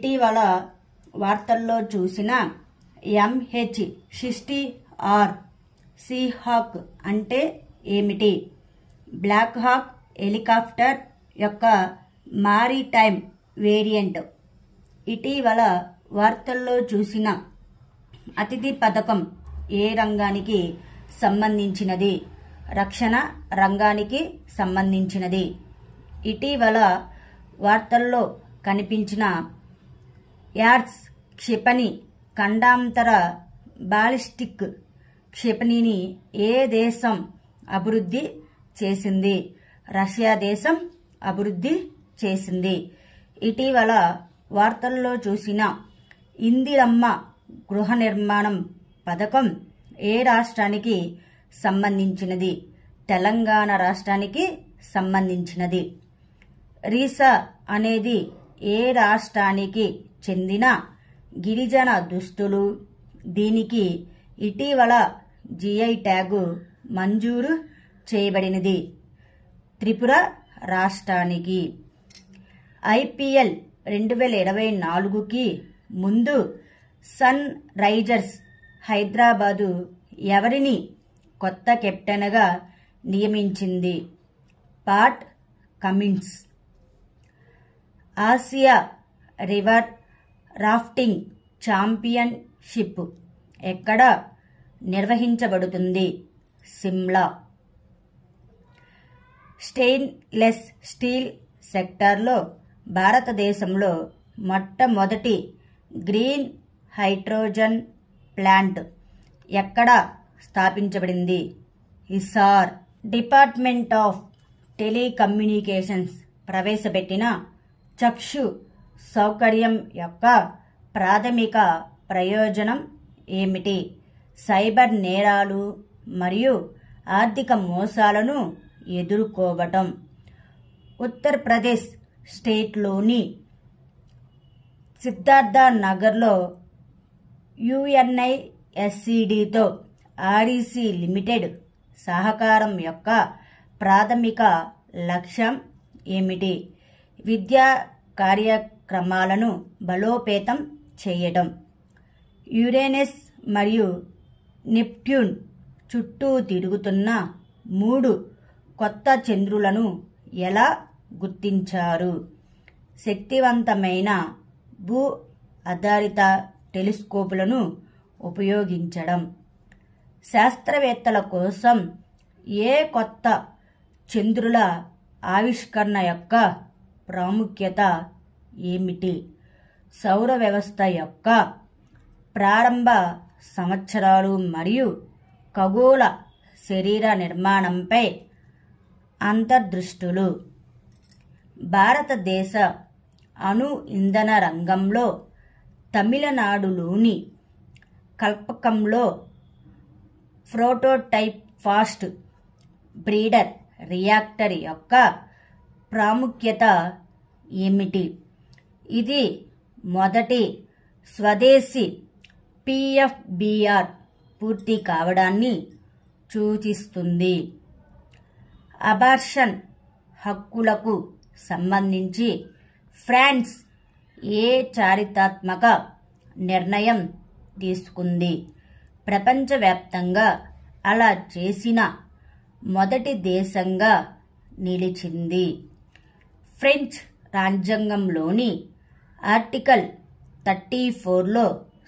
ఇటీవల వార్తల్లో చూసిన MH-60R సీహాక్ అంటే ఏమిటి? బ్లాక్ హాక్ హెలికాప్టర్ యొక్క మారిటైమ్ వేరియంట్. ఇటీవల వార్తల్లో చూసిన అతిథి పథకం ఏ రంగానికి సంబంధించినది? రక్షణ రంగానికి సంబంధించినది. ఇటీవల వార్తల్లో కనిపించిన యార్డ్స్ క్షిపణి ఖండాంతర బాలిస్టిక్ క్షిపణిని ఏ దేశం అభివృద్ధి చేసింది? రష్యా దేశం అభివృద్ధి చేసింది. ఇటీవల వార్తల్లో చూసిన ఇందిరమ్మ గృహ నిర్మాణం పథకం ఏ రాష్ట్రానికి సంబంధించినది? తెలంగాణ రాష్ట్రానికి సంబంధించినది. రీసా అనేది ఏ రాష్ట్రానికి చెందిన గిరిజన దుస్తులు? దీనికి ఇటీవల GI ట్యాగు మంజూరు చేయబడినది. త్రిపుర రాష్ట్రానికి. IPL 2024కి ముందు సన్ రైజర్స్ హైదరాబాదు ఎవరిని కొత్త కెప్టెన్గా నియమించింది? Pat Cummins. Asia river rafting championship ఎక్కడ నిర్వహించబడుతుంది? సిమ్లా. స్టెయిన్లెస్ స్టీల్ సెక్టార్లో భారతదేశంలో మొట్టమొదటి గ్రీన్ హైడ్రోజన్ ప్లాంట్ ఎక్కడ స్థాపించబడింది? హిసార్. డిపార్ట్మెంట్ ఆఫ్ టెలికమ్యూనికేషన్స్ ప్రవేశపెట్టిన చక్షు సౌకర్యం యొక్క ప్రాథమిక ప్రయోజనం ఏమిటి? సైబర్ నేరాలు మరియు ఆర్థిక మోసాలను ఎదుర్కోవటం. ఉత్తరప్రదేశ్ స్టేట్లోని సిద్ధార్థ నగర్లో UNISCDతో REC లిమిటెడ్ సహకారం యొక్క ప్రాథమిక లక్ష్యం ఏమిటి? విద్యా కార్యక్రమాలను బలోపేతం చేయడం. యురేనస్ మరియు నెప్ట్యూన్ చుట్టూ తిరుగుతున్న 3 కొత్త చంద్రులను ఎలా గుర్తించారు? శక్తివంతమైన భూ ఆధారిత టెలిస్కోపులను ఉపయోగించడం. శాస్త్రవేత్తల కోసం ఏ కొత్త చంద్రుల ఆవిష్కరణ యొక్క ప్రాముఖ్యత ఏమిటి? సౌర వ్యవస్థ యొక్క ప్రారంభ సంవత్సరాలు మరియు ఖగోళ శరీర నిర్మాణంపై అంతర్దృష్టులు. భారతదేశ అణు ఇంధన రంగంలో తమిళనాడులోని కల్పకంలో ప్రోటోటైప్ ఫాస్ట్ బ్రీడర్ రియాక్టర్ యొక్క ప్రాముఖ్యత ఏమిటి? ఇది మొదటి స్వదేశీ PFBR పూర్తి కావడాన్ని సూచిస్తుంది. అబార్షన్ హక్కులకు సంబంధించి ఫ్రాన్స్ ఏ చారిత్రాత్మక నిర్ణయం తీసుకుంది? ప్రపంచవ్యాప్తంగా అలా చేసిన మొదటి దేశంగా నిలిచింది. ఫ్రెంచ్ రాజ్యాంగంలోని ఆర్టికల్ 34లో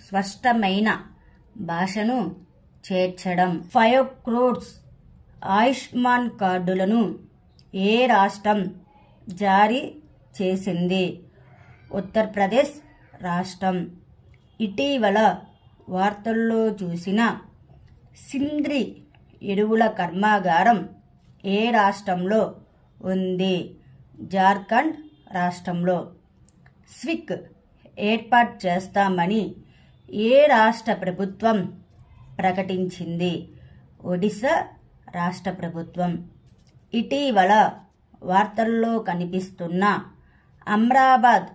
స్పష్టమైన భాషను చేర్చడం. 5 crores ఆయుష్మాన్ కార్డులను ఏ రాష్ట్రం జారీ చేసింది? ఉత్తరప్రదేశ్ రాష్ట్రం. ఇటీవల వార్తల్లో చూసిన సింద్రి ఎరువుల కర్మాగారం ఏ రాష్ట్రంలో ఉంది? జార్ఖండ్ రాష్ట్రంలో. స్విక్ ఏర్పాటు చేస్తామని ఏ రాష్ట్ర ప్రభుత్వం ప్రకటించింది? ఒడిశా రాష్ట్ర ప్రభుత్వం. ఇటీవల వార్తల్లో కనిపిస్తున్న అమ్రాబాద్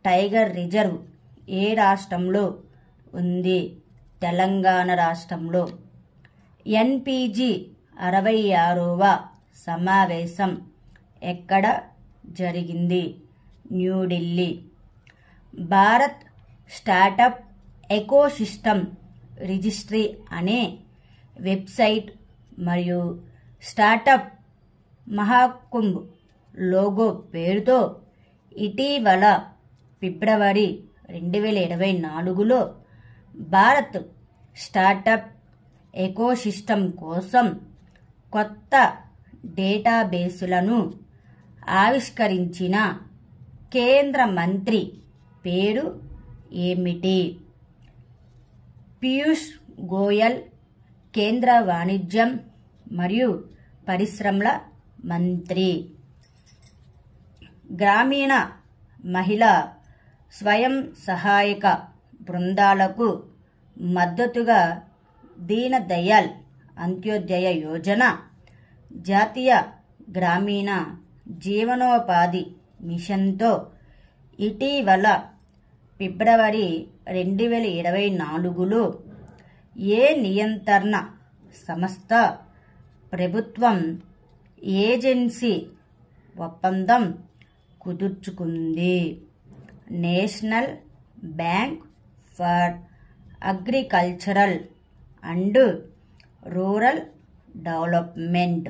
టైగర్ రిజర్వ్ ఏ రాష్ట్రంలో ఉంది? తెలంగాణ రాష్ట్రంలో. NPG 66వ సమావేశం ఎక్కడ జరిగింది? New Delhi. Bharat startup ecosystem registry అనే వెబ్సైట్ మరియు స్టార్టప్ మహాకుంభ్ లోగో పేరుతో ఇటీవల ఫిబ్రవరి 2024లో భారత్ స్టార్టప్ ఎకోసిస్టమ్ కోసం కొత్త డేటాబేసులను ఆవిష్కరించిన కేంద్ర మంత్రి పేరు ఏమిటి? పీయూష్ గోయల్, కేంద్ర వాణిజ్యం మరియు పరిశ్రమల మంత్రి. గ్రామీణ మహిళా స్వయం సహాయక బృందాలకు మద్దతుగా దీన్ దయాళ్ అంత్యోదయ యోజన, జాతీయ గ్రామీణ జీవనోపాధి మిషన్తో ఇటీవల ఫిబ్రవరి 2024లో ఏ నియంత్రణ సంస్థ, ప్రభుత్వం, ఏజెన్సీ ఒప్పందం కుదుర్చుకుంది? National bank for agricultural and rural development.